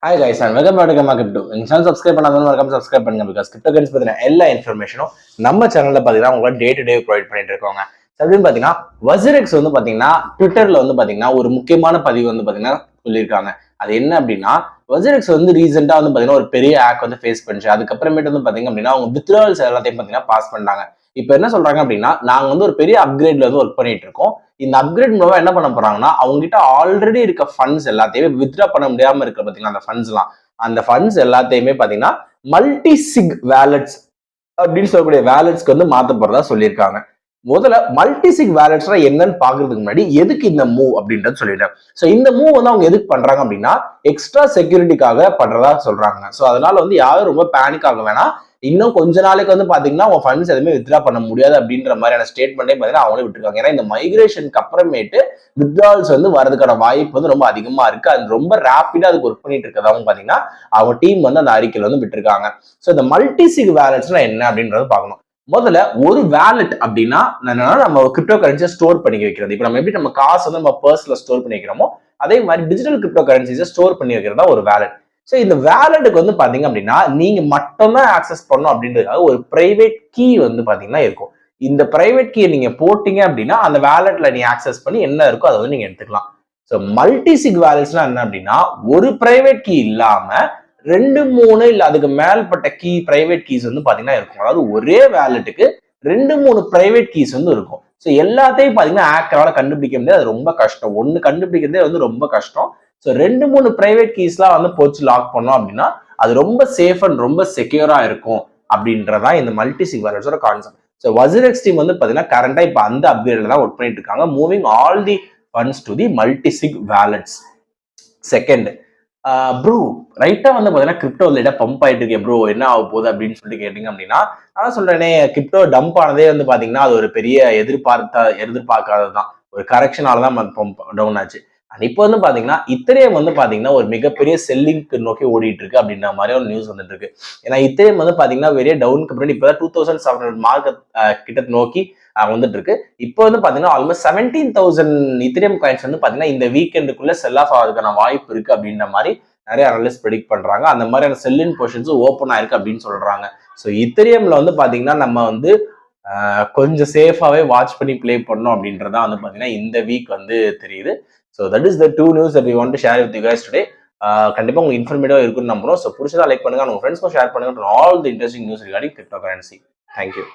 Hi guys and welcome back to crypto. எங்க channel subscribe பண்ணாதவங்க மறக்காம சப்ஸ்கிரைப் பண்ணுங்க. பிகாஸ் கிரிப்டோ கரன்சி பத்தின எல்லா இன்ஃபர்மேஷனும் நம்ம சேனல்ல பாத்தீங்கன்னா உங்களுக்கு டே டு டே ப்ரொவைட் பண்ணிட்டு இருக்கோங்க. அப்படின்னு பாத்தீங்கன்னா வசிரெக்ஸ் வந்து பாத்தீங்கன்னா ட்விட்டர்ல வந்து பாத்தீங்கன்னா ஒரு முக்கியமான பதிவு வந்து பாத்தீங்கன்னா சொல்லியிருக்காங்க. அது என்ன அப்படின்னா, வசிரெக்ஸ் வந்து ரீசெண்டா வந்து பாத்தீங்கன்னா ஒரு பெரிய ஆக் வந்து ஃபேஸ் பண்ணிச்சு. அதுக்கப்புறமேட்டு வந்து பாத்தீங்க அப்படின்னா அவங்க வித்ட்ராவல்ஸ் எல்லாத்தையும் பாத்தீங்கன்னா பாஸ் பண்ணாங்க. இப்ப என்ன சொல்றாங்க அப்படின்னா, நாங்க வந்து ஒரு பெரிய அப்கிரேட்ல வந்து ஒர்க் பண்ணிட்டு இருக்கோம். இந்த அப்கிரேட் மூலமா என்ன பண்ண போறாங்கன்னா, அவங்க கிட்ட ஆல்ரெடி இருக்க ஃபண்ட்ஸ் எல்லாத்தையுமே வித்ட்ரா பண்ண முடியாம இருக்க பாத்தீங்கன்னா அந்த ஃபண்ட்ஸ் எல்லாம், அந்த ஃபண்ட்ஸ் எல்லாத்தையுமே பாத்தீங்கன்னா மல்டி சிக் வேலட்ஸ் அப்படின்னு சொல்லக்கூடிய வேலட்ஸ்க்கு வந்து மாத்த போறதா சொல்லியிருக்காங்க. முதல்ல மல்டிசிக் வேலட்ஸ்னா என்னன்னு பாக்குறதுக்கு முன்னாடி எதுக்கு இந்த மூவ் அப்படின்றது சொல்லிட்டேன். சோ இந்த மூவ் வந்து அவங்க எதுக்கு பண்றாங்க அப்படின்னா எக்ஸ்ட்ரா செக்யூரிட்டிக்காக பண்றதா சொல்றாங்க. சோ அதனால வந்து யாரும் ரொம்ப பேனிக் ஆக வேணாம். இன்னும் கொஞ்ச நாளைக்கு வந்து பாத்தீங்கன்னா உங்க ஃபண்ட்ஸ் எதுவுமே வித்ரா பண்ண முடியாது அப்படின்ற மாதிரியான ஸ்டேட்மெண்ட்டே பாத்தீங்கன்னா அவங்களே விட்டுருக்காங்க. ஏன்னா இந்த மைக்ரேஷனுக்கு அப்புறமேட்டு வித்ட்ராவல்ஸ் வந்து வரதுக்கான வாய்ப்பு வந்து ரொம்ப அதிகமா இருக்கு. அது ரொம்ப ரேப்பிடா அதுக்கு ஒர்க் பண்ணிட்டு இருக்கதாவும் பாத்தீங்கன்னா அவங்க டீம் வந்து அந்த அறிக்கையில வந்து விட்டுருக்காங்க. சோ இந்த மல்டிசிக் வேலட்ஸ்னா என்ன அப்படின்றத பார்க்கணும். முதல்ல ஒரு வேலட் அப்படின்னா என்னன்னா நம்ம கிரிப்டோ கரன்சியை ஸ்டோர் பண்ணி வைக்கிறது. இப்போ நம்ம எப்படி நம்ம காசு வந்து நம்ம பர்ஸ்ல ஸ்டோர் பண்ணி வைக்கிறோமோ அதே மாதிரி டிஜிட்டல் கிரிப்டோ கரன்சிஸை ஸ்டோர் பண்ணி வைக்கிறதா ஒரு வேலட். ஸோ இந்த வேலட்டுக்கு வந்து பாத்தீங்க அப்படின்னா நீங்க மட்டும்தான் ஆக்சஸ் பண்ணணும் அப்படின்றதுக்காக ஒரு பிரைவேட் கீ வந்து பாத்தீங்கன்னா இருக்கும். இந்த பிரைவேட் கீயை நீங்க போட்டீங்க அப்படின்னா அந்த வேலட்ல நீங்க ஆக்சஸ் பண்ணி என்ன இருக்கோ அதை வந்து நீங்க எடுத்துக்கலாம். ஸோ மல்டிசிக் வேலட்ஸ்னா என்ன அப்படின்னா ஒரு பிரைவேட் கீ இல்லாம 2, 3 இல்ல அதுக்கு மேல்பட்ட கீ பிரைவேட் கீஸ் வந்து பாத்தீங்கன்னா இருக்கும். அதாவது ஒரே வேலட்டுக்கு 2, 3 பிரைவேட் கீஸ் வந்து இருக்கும். ஸோ எல்லாத்தையும் பாத்தீங்கன்னா ஹேக்கரால கண்டுபிடிக்க முடியாது. அது ரொம்ப கஷ்டம். ஒன்னு கண்டுபிடிக்கிறதே வந்து ரொம்ப கஷ்டம். ஸோ 2, 3 பிரைவேட் கீஸ்லாம் வந்து போச்சு லாக் பண்ணோம் அப்படின்னா அது ரொம்ப சேஃப் அண்ட் ரொம்ப செக்யூரா இருக்கும் அப்படின்றதான் இந்த மல்டிசிக் வேலட்ஸோட கான்செப்ட். ஸோ வசிரெக்ஸ் டீம் வந்து பாத்தீங்கன்னா கரண்டா இப்ப அந்த அப்கிரேட்ல தான் ஒர்க் பண்ணிட்டு இருக்காங்க. Moving all the funds to the multisig wallets. Second, bro ரைட்டா வந்து பாத்தீங்கன்னா கிரிப்டோ லைட்டா பம்ப் ஆயிட்டு இருக்கேன் ப்ரோ, என்ன ஆக போகுது அப்படின்னு சொல்லிட்டு கேட்டீங்க அப்படின்னா, நான் சொல்றேனே கிரிப்டோ டம்ப் ஆனதே வந்து பாத்தீங்கன்னா அது ஒரு பெரிய எதிர்பார்க்காததுதான். ஒரு கரெக்ஷனால தான் பம்ப் டவுன் ஆச்சு. அண்ட் இப்போ வந்து பாத்தீங்கன்னா இத்தரேம் வந்து பாத்தீங்கன்னா ஒரு மிகப்பெரிய செல்லிங்க்கு நோக்கி ஓடிட்டு இருக்கு அப்படின்ற மாதிரி ஒரு நியூஸ் வந்துட்டு இருக்கு. ஏன்னா இத்தரேம் வந்து பாத்தீங்கன்னா பெரிய டவுனுக்கு பின்னாடி இப்பதான் 2700 மார்க் கிட்ட நோக்கி வந்துட்டு இருக்கு. இப்போ வந்து பாத்தீங்கன்னா ஆல்மோஸ்ட் 17,000 இத்தரேம் காயின்ஸ் வந்து பாத்தீங்கன்னா இந்த வீக்கெண்டுக்குள்ள செல் ஆஃப் ஆகிறதுக்கான வாய்ப்பு இருக்கு அப்படின்ற மாதிரி நிறைய அனலிஸ்ட் ப்ரெடிக்ட் பண்றாங்க. அந்த மாதிரியான செல்லின் பொசிஷன்ஸ் ஓப்பன் ஆயிருக்கு அப்படின்னு சொல்றாங்க. ஸோ இத்தரேம்ல வந்து பாத்தீங்கன்னா நம்ம வந்து கொஞ்சம் சேஃபாவே வாட்ச் பண்ணி பிளே பண்ணோம் அப்படின்றதா வந்து பாத்தீங்கன்னா இந்த வீக் வந்து தெரியுது. So that is the 2 news that we want to share with you guys today. கண்டிப்பா உங்களுக்கு இன்ஃபர்மேட்டிவா இருக்குன்னு நம்புறோம். ஸோ பிடிச்சதா லைக் பண்ணுங்க, உங்க ஃப்ரெண்ட்ஸ்க்கும் ஷேர் பண்ணுங்க. All the interesting news regarding crypto currency. Thank you.